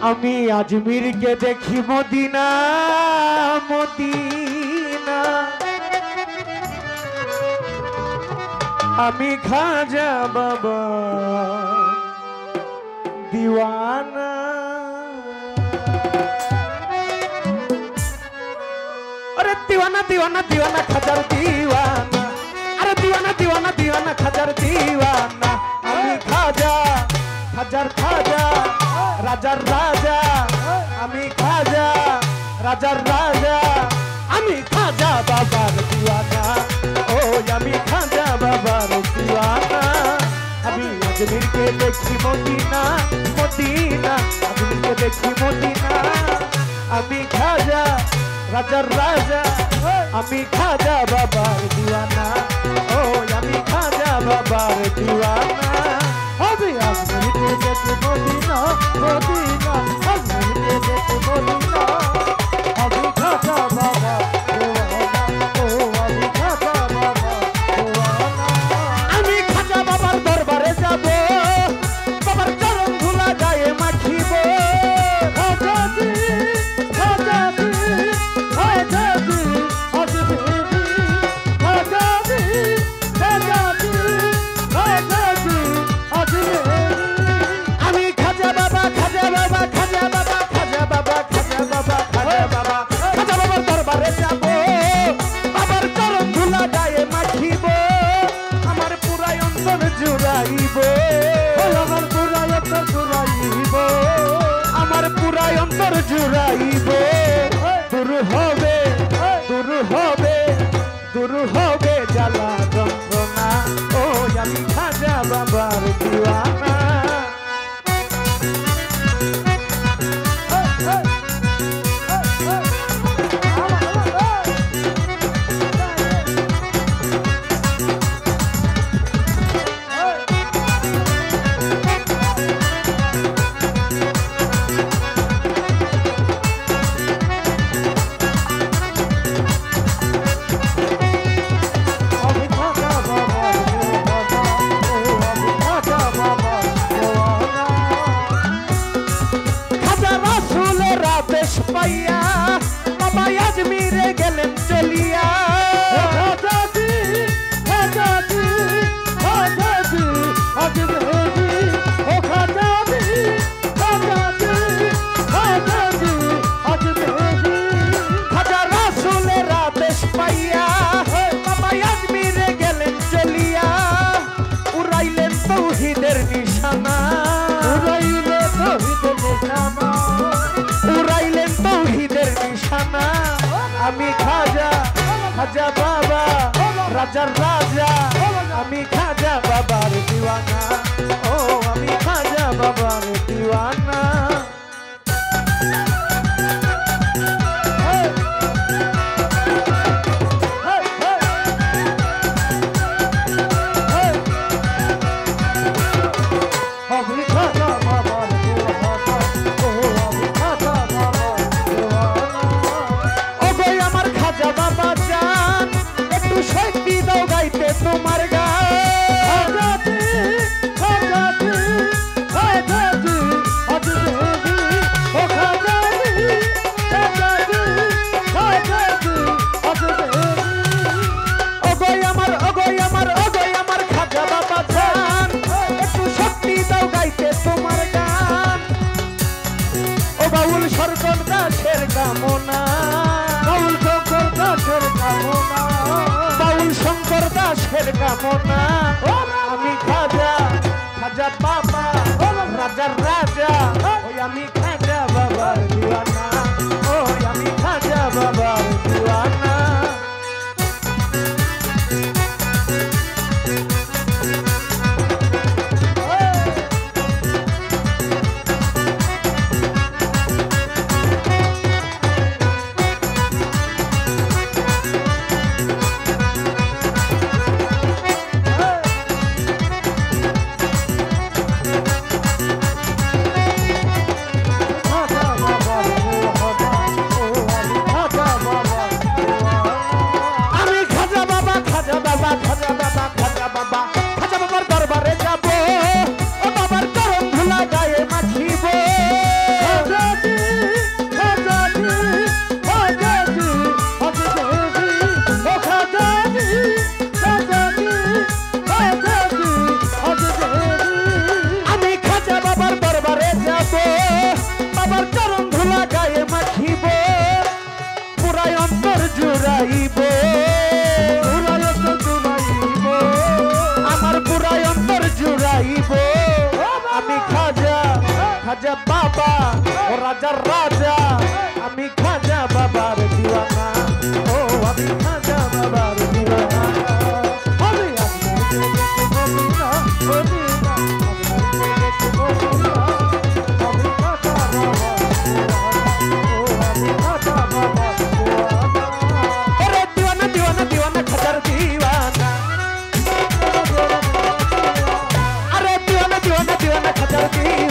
আমি আজমিরকে দেখি Medina Medina, আমি খাজা বাবা দিওয়ানা। अरे दीवाना दीवाना दीवाना खाजार दीवाना, अरे दीवाना दीवाना दीवाना खाजार दीवाना। আমি খাজা খাজার খাজা রাজার রাজা, আমি খাজা রাজার রাজা, আমি খাজা বাবার দিওয়ানা। ও আমি খাজা বাবার দিওয়ানা। আমি আজমিরকে দেখি মদিনা মদিনা, আজমিরকে দেখি মদিনা। আমি খাজা রাজার রাজা, আমি খাজা বাবার দিওয়ানা। ও আমি খাজা বাবার দিওয়ানা। আমি আজমিরকে দেখি মদিনা মদিনা, আজমিরকে দেখি মদিনা। আমি খাজা বাবার দিওয়ানা। ও আমি খাজা বাবার দিওয়ানা। আমি খাজা বাবার দরবারে যাব, বাবার চরণ ধুলা গায়ে মাখিব। খাজাজি খাজাজি খাজাজি আজমিরি, খাজাজি খাজাজি খাজাজি আজমিরি। আমি খাজা বাবা খাজা বাবা খাজা বাবা খাজা বাবা খাজা বাবা খাজা বাবা খাজা বাবার দরবারে যাব, বাবার চরণ ধুলা গায়ে মাখিব। আমার পুরাই অন্তর জুড়াইব, আমার পুরাই অন্তর জুড়াইব, আমার পুরাই অন্তর জুড়াইব। দূর হবে দূর হবে দূর হবে জ্বালা যন্ত্রণা। ও আমি খাজা বাবার দিওয়ানা। পাইয়া বাবা আজমিরে গেলেন চলিয়া। খাজাজি খাজাজি খাজাজি আজমিরি, ও খাজাজি খাজাজি খাজাজি আজমিরি। খাজা রাসূলের আদেশ পাইয়া বাবা আজমিরে গেলেন চলিয়া। উড়াইলেন তৌহিদের নিশানা, উড়াইলেন তৌহিদের নিশানা, উড়াইলেন তৌহিদের নিশানা। আমি খাজা খাজা বাবা রাজার রাজা, আমি খাজা বাবার দিওয়ানা। ও আমি খাজা বাবার দিওয়ানা। আমি খাজা বাবার দিওয়ানা। ও আমি খাজা বাবার দিওয়ানা। ও গো আমার খাজা বাবা জান, একটু শক্তি দাও গাইতে তোমার গান। খাজাজি খাজাজি খাজাজি আজমিরি, ও খাজাজি খাজাজি খাজাজি আজমিরি। ও গো আমার ও গো আমার ও গো আমার খাজা বাবা জান, একটু শক্তি দাও গাইতে তোমার গান। ও বাউল শরকত দাসের কামনা, বাউল শঙ্কর দাসের কামনা, বাউল শঙ্কর দাসের কামনা। আমি খাজা খাজা বাবা রাজার রাজা, ওই আমি খাজা বাবার দিওয়ানা। ওই আমি খাজা বাবার দিওয়ানা। खजर दी